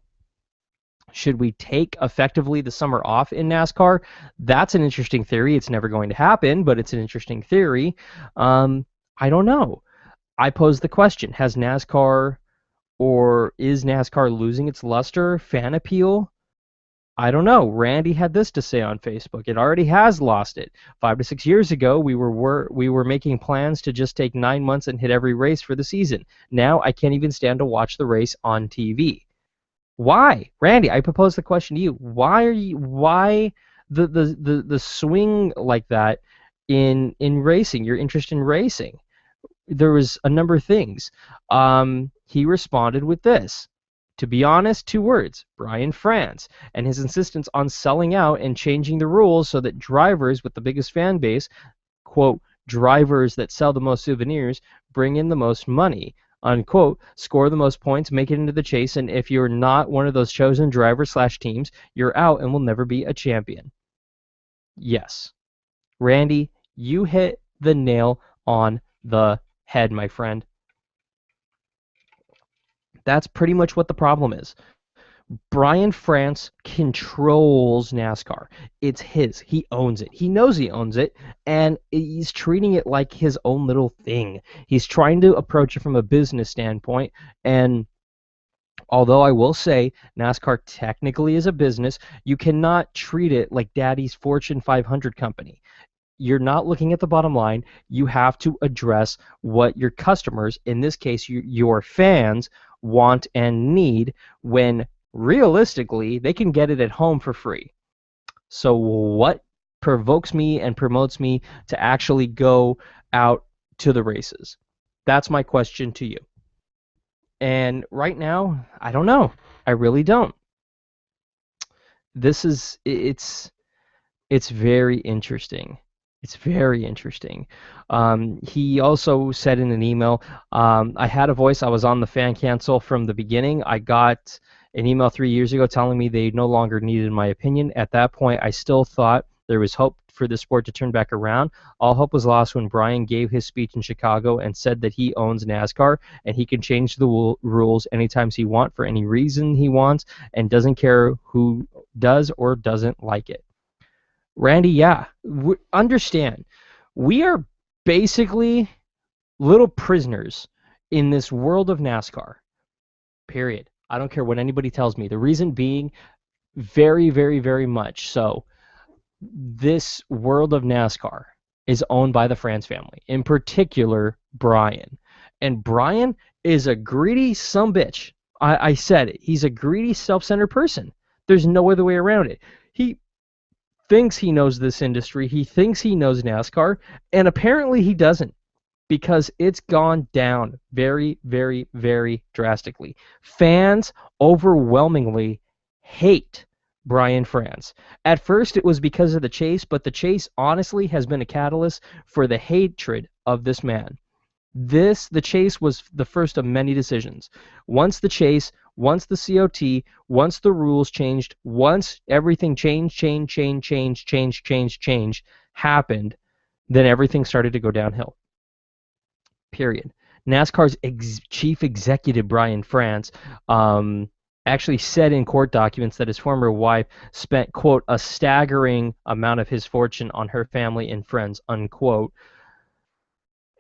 should we take effectively the summer off in NASCAR? That's an interesting theory. It's never going to happen, but it's an interesting theory. I don't know. I pose the question, has NASCAR or is NASCAR losing its luster, fan appeal? I don't know. Randy had this to say on Facebook. It already has lost it. 5 to 6 years ago, we were making plans to just take 9 months and hit every race for the season. Now I can't even stand to watch the race on TV. Why, Randy? I propose the question to you. Why the swing like that in racing? Your interest in racing? There was a number of things. He responded with this. To be honest, 2 words, Brian France, and his insistence on selling out and changing the rules so that drivers with the biggest fan base, quote, drivers that sell the most souvenirs, bring in the most money, unquote, score the most points, make it into the chase, and if you're not one of those chosen drivers/teams, you're out and will never be a champion. Yes. Randy, you hit the nail on the head, my friend. That's pretty much what the problem is. Brian France controls NASCAR. It's his. He owns it. He knows he owns it, and he's treating it like his own little thing. He's trying to approach it from a business standpoint, and although I will say NASCAR technically is a business, you cannot treat it like Daddy's Fortune 500 company. You're not looking at the bottom line. You have to address what your customers, in this case your fans, want and need, when realistically they can get it at home for free. So what provokes me and promotes me to actually go out to the races? That's my question to you. And right now, I don't know. I really don't. It's very interesting. It's very interesting. He also said in an email, I had a voice. I was on the fan cancel from the beginning. I got an email 3 years ago telling me they no longer needed my opinion. At that point, I still thought there was hope for the sport to turn back around. All hope was lost when Brian gave his speech in Chicago and said that he owns NASCAR and he can change the rules anytime he wants for any reason he wants and doesn't care who does or doesn't like it. Randy, yeah, understand. We are basically little prisoners in this world of NASCAR. Period. I don't care what anybody tells me. The reason being, very, very, very much so, this world of NASCAR is owned by the France family, in particular Brian. And Brian is a greedy sumbitch. I said it. He's a greedy, self-centered person. There's no other way around it. He thinks he knows this industry. He thinks he knows NASCAR, and apparently he doesn't, because it's gone down very, very, very drastically. Fans overwhelmingly hate Brian France. At first it was because of the chase, but the chase honestly has been a catalyst for the hatred of this man. The chase was the first of many decisions. Once the chase, once the COT, once the rules changed, once everything changed, happened, then everything started to go downhill. Period. NASCAR's chief executive, Brian France, actually said in court documents that his former wife spent, quote, a staggering amount of his fortune on her family and friends, unquote,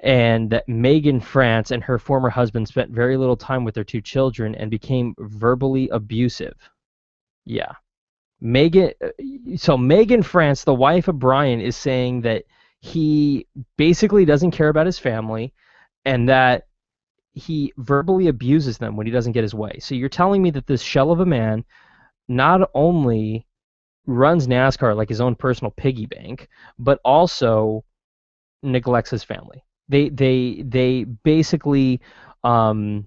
and that Megan France and her former husband spent very little time with their 2 children and became verbally abusive. Yeah. So Megan France, the wife of Brian, is saying that he basically doesn't care about his family and that he verbally abuses them when he doesn't get his way. So you're telling me that this shell of a man not only runs NASCAR like his own personal piggy bank, but also neglects his family. They basically they're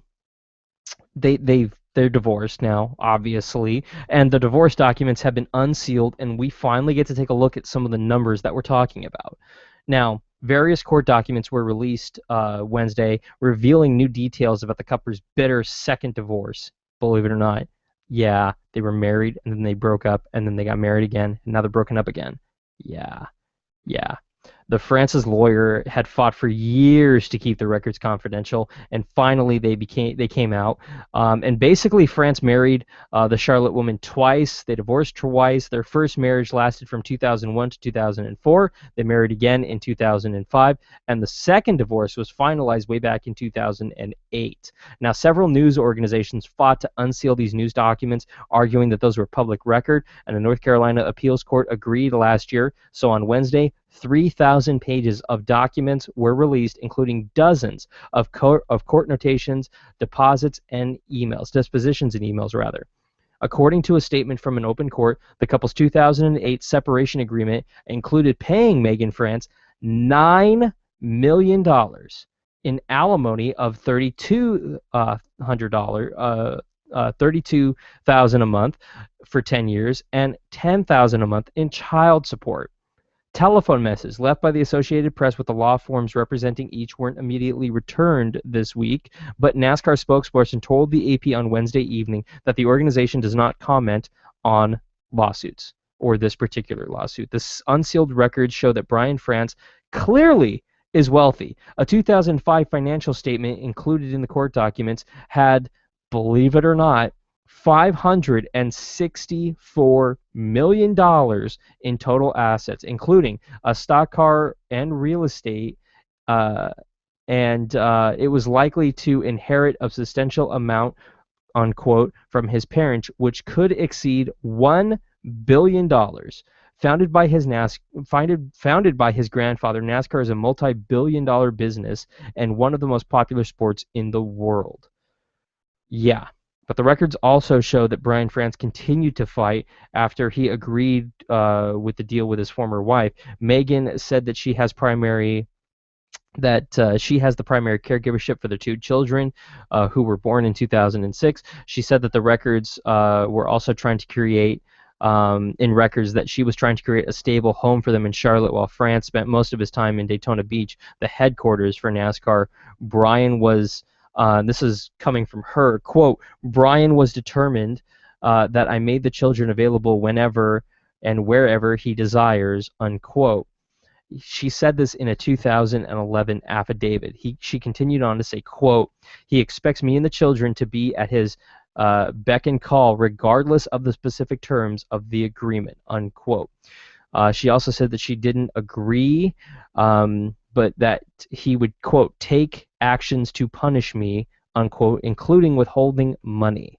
divorced now, obviously, and the divorce documents have been unsealed, and we finally get to take a look at some of the numbers that we're talking about. Now, various court documents were released Wednesday, revealing new details about the couple's bitter second divorce. Believe it or not, yeah, they were married, and then they broke up, and then they got married again, and now they're broken up again. Yeah. The France's lawyer had fought for years to keep the records confidential, and finally they came out. And basically, France married the Charlotte woman twice. They divorced twice. Their first marriage lasted from 2001 to 2004. They married again in 2005, and the second divorce was finalized way back in 2008. Now, several news organizations fought to unseal these news documents, arguing that those were public record, and the North Carolina Appeals Court agreed last year. So on Wednesday, 3,000 pages of documents were released, including dozens of court notations, dispositions, and emails, rather. According to a statement from an open court, the couple's 2008 separation agreement included paying Megan France $9 million in alimony of $32,000 a month for 10 years and $10,000 a month in child support. Telephone messages left by the Associated Press with the law firms representing each weren't immediately returned this week, but NASCAR spokesperson told the AP on Wednesday evening that the organization does not comment on lawsuits or this particular lawsuit. The unsealed records show that Brian France clearly is wealthy. A 2005 financial statement included in the court documents had, believe it or not, $564 million in total assets, including a stock car and real estate, and it was likely to inherit a substantial amount, unquote, from his parents, which could exceed $1 billion. Founded by his grandfather, NASCAR is a multi-billion-dollar business and one of the most popular sports in the world. Yeah. But the records also show that Brian France continued to fight after he agreed with the deal with his former wife. Megan said that she has the primary caregivership for their two children who were born in 2006. She said that the records were also trying to create that she was trying to create a stable home for them in Charlotte, while France spent most of his time in Daytona Beach, the headquarters for NASCAR. Brian was... this is coming from her, quote, Brian was determined that I made the children available whenever and wherever he desires, unquote. She said this in a 2011 affidavit. She continued on to say, quote, he expects me and the children to be at his beck and call regardless of the specific terms of the agreement, unquote. She also said that she didn't agree, but that he would, quote, take actions to punish me, unquote, including withholding money.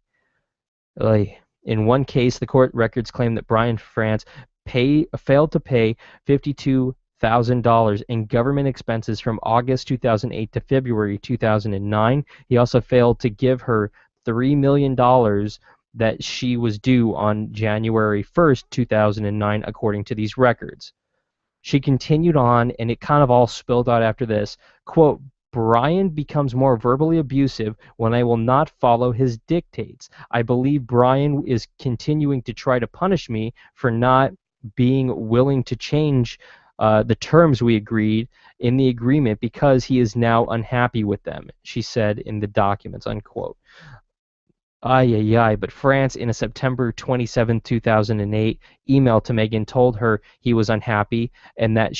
In one case, the court records claim that Brian France failed to pay $52,000 in government expenses from August 2008 to February 2009. He also failed to give her $3 million that she was due on January 1st, 2009, according to these records. She continued on, and it kind of all spilled out after this. Quote, Brian becomes more verbally abusive when I will not follow his dictates. I believe Brian is continuing to try to punish me for not being willing to change the terms we agreed in the agreement because he is now unhappy with them, she said in the documents, unquote. But France, in a September 27, 2008 email to Megan, told her he was unhappy and that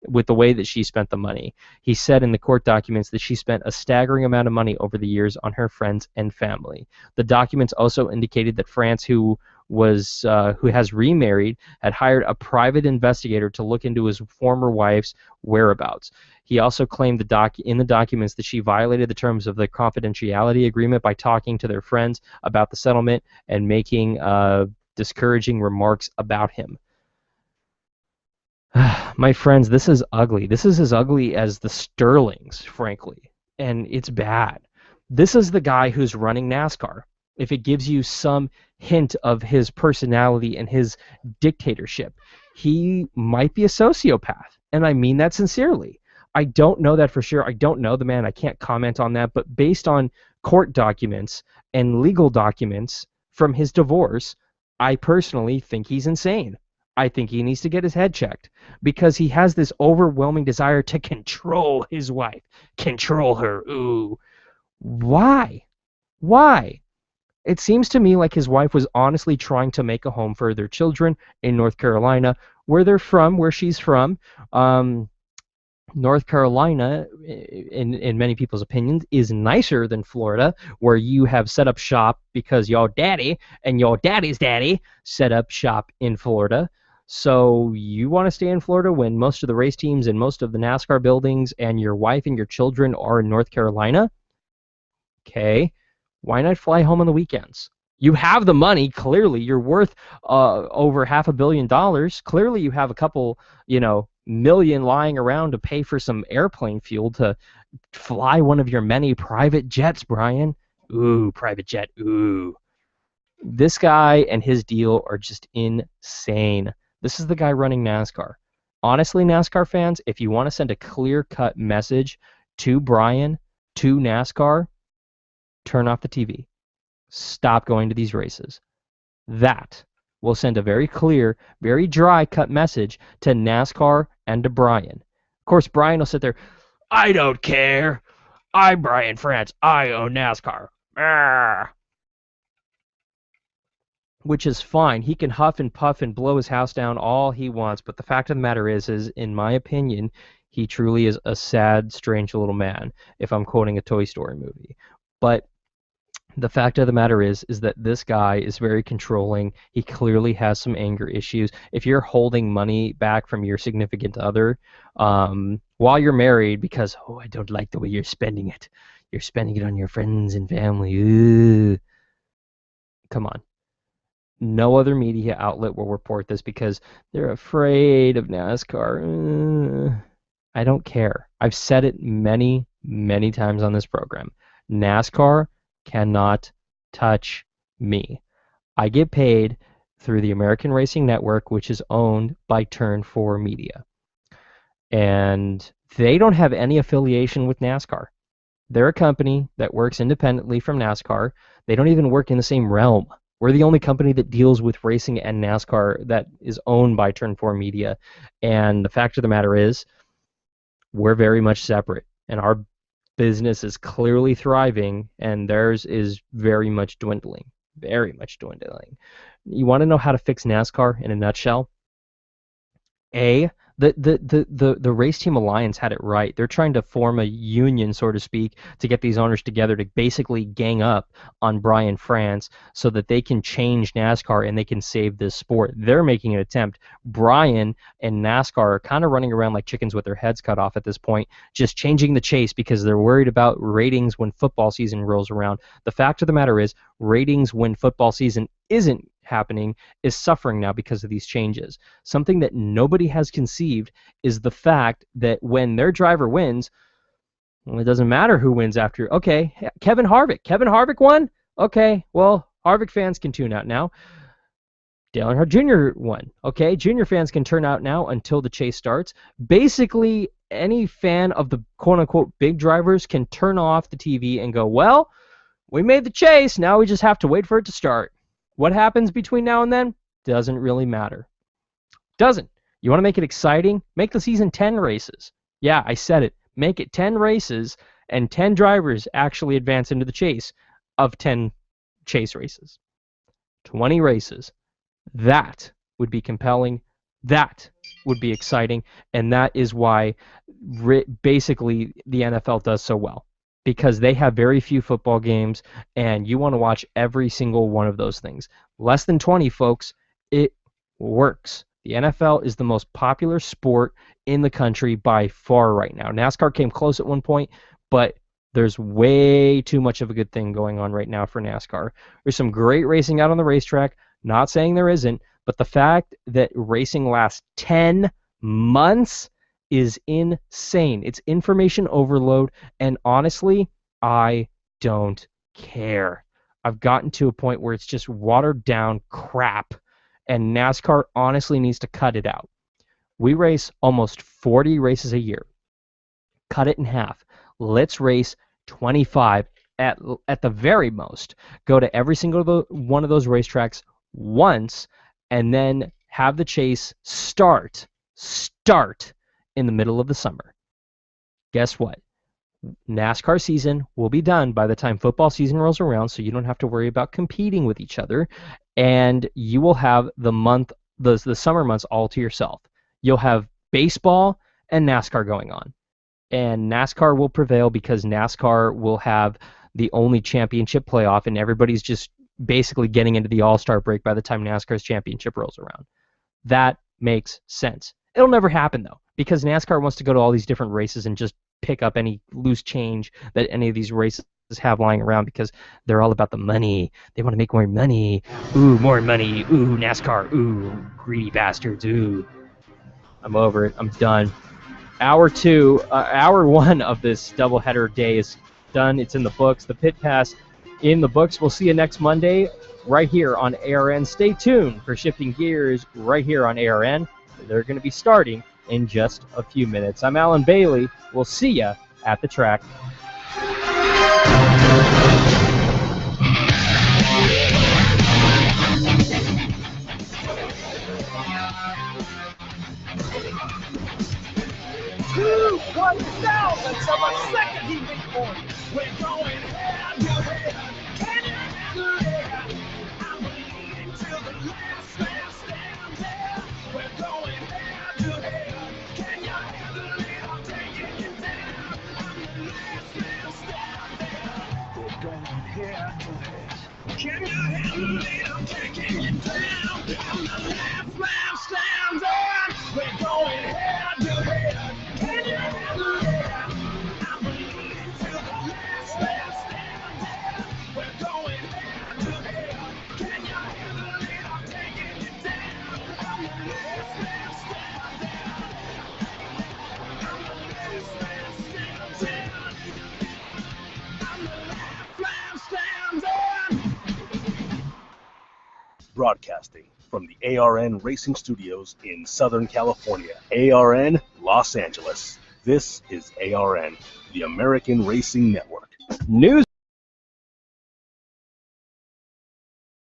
with the way that she spent the money. He said in the court documents that she spent a staggering amount of money over the years on her friends and family. The documents also indicated that France, who has remarried, had hired a private investigator to look into his former wife's whereabouts. He also claimed in the documents that she violated the terms of the confidentiality agreement by talking to their friends about the settlement and making discouraging remarks about him. My friends, this is ugly. This is as ugly as the Sterlings, frankly, and it's bad. This is the guy who's running NASCAR. If it gives you some hint of his personality and his dictatorship, he might be a sociopath, and I mean that sincerely. I don't know that for sure. I don't know the man. I can't comment on that, but based on court documents and legal documents from his divorce, I personally think he's insane. I think he needs to get his head checked because he has this overwhelming desire to control his wife. Control her. Ooh. Why? Why? It seems to me like his wife was honestly trying to make a home for their children in North Carolina where they're from, where she's from. North Carolina, in many people's opinions, is nicer than Florida, where you have set up shop because your daddy and your daddy's daddy set up shop in Florida. So you want to stay in Florida when most of the race teams and most of the NASCAR buildings and your wife and your children are in North Carolina? Okay, why not fly home on the weekends? You have the money. Clearly, you're worth over $500 million. Clearly, you have a couple, million lying around to pay for some airplane fuel to fly one of your many private jets, Brian. Ooh, private jet. Ooh. This guy and his deal are just insane. This is the guy running NASCAR. Honestly, NASCAR fans, if you want to send a clear-cut message to Brian, to NASCAR, turn off the TV. Stop going to these races. That will send a very clear, very dry-cut message to NASCAR and to Brian. Of course, Brian will sit there, I don't care. I'm Brian France. I own NASCAR. Arrgh. Which is fine. He can huff and puff and blow his house down all he wants, but the fact of the matter is in my opinion, he truly is a sad, strange little man, if I'm quoting a Toy Story movie. But the fact of the matter is that this guy is very controlling. He clearly has some anger issues. If you're holding money back from your significant other while you're married because, I don't like the way you're spending it. You're spending it on your friends and family. Ugh. Come on. No other media outlet will report this because they're afraid of NASCAR. I don't care. I've said it many, many times on this program. NASCAR cannot touch me. I get paid through the American Racing Network, which is owned by Turn 4 Media. And they don't have any affiliation with NASCAR. They're a company that works independently from NASCAR. They don't even work in the same realm. We're the only company that deals with racing and NASCAR that is owned by Turn 4 Media. And the fact of the matter is, we're very much separate. And our business is clearly thriving, and theirs is very much dwindling. Very much dwindling. You want to know how to fix NASCAR in a nutshell? The Race Team Alliance had it right. They're trying to form a union, so to speak, to get these owners together to basically gang up on Brian France so that they can change NASCAR and they can save this sport. They're making an attempt. Brian and NASCAR are kind of running around like chickens with their heads cut off at this point, just changing the chase because they're worried about ratings when football season rolls around. The fact of the matter is, ratings when football season isn't happening is suffering now because of these changes. Something that nobody has conceived is the fact that when their driver wins, well, it doesn't matter who wins after. Okay, Kevin Harvick won? Okay, well, Harvick fans can tune out now. Dale Earnhardt Jr. won. Okay, Junior fans can turn out now until the chase starts. Basically, any fan of the quote-unquote big drivers can turn off the TV and go, well, we made the chase, now we just have to wait for it to start. What happens between now and then? Doesn't really matter. Doesn't. You want to make it exciting? Make the season 10 races. Yeah, I said it. Make it 10 races and 10 drivers actually advance into the chase of 10 chase races. 20 races. That would be compelling. That would be exciting. And that is why basically the NFL does so well. Because they have very few football games, and you want to watch every single one of those things. Less than 20, folks. It works. The NFL is the most popular sport in the country by far right now. NASCAR came close at one point, but there's way too much of a good thing going on right now for NASCAR. There's some great racing out on the racetrack. Not saying there isn't, but the fact that racing lasts 10 months is insane. It's information overload, and honestly, I don't care. I've gotten to a point where it's just watered down crap, and NASCAR honestly needs to cut it out. We race almost 40 races a year. Cut it in half. Let's race 25 at the very most. Go to every single one of those racetracks once, and then have the chase start in the middle of the summer. Guess what? NASCAR season will be done by the time football season rolls around, so you don't have to worry about competing with each other, and you will have the month the summer months all to yourself. You'll have baseball and NASCAR going on. And NASCAR will prevail because NASCAR will have the only championship playoff, and everybody's just basically getting into the all-star break by the time NASCAR's championship rolls around. That makes sense. It'll never happen, though, because NASCAR wants to go to all these different races and just pick up any loose change that any of these races have lying around, because they're all about the money. They want to make more money. Ooh, more money. Ooh, NASCAR. Ooh, greedy bastards. Ooh. I'm over it. I'm done. Hour one of this doubleheader day is done. It's in the books. The Pit Pass in the books. We'll see you next Monday right here on ARN. Stay tuned for Shifting Gears right here on ARN. They're going to be starting in just a few minutes. I'm Alan Bailey. We'll see you at the track. $2,000 a second he beat for it. We're going head to head. Can you handle it? I'm bleeding till the last man stands there. We're going head to head. Can you handle it? I'm taking you down. I'm the last man standing there. We're going head to head. Can you handle it? I'm taking you down. I'm the last man standing. We're going head to head. Can you handle it? I'm bleeding till the last man standing. We're going head to head. Can you handle it? I'm taking you down. I'm the last man standing. I'm the last man standing. I'm the last man standing. Broadcasting from the ARN Racing Studios in Southern California, ARN Los Angeles. This is ARN, the American Racing Network. News.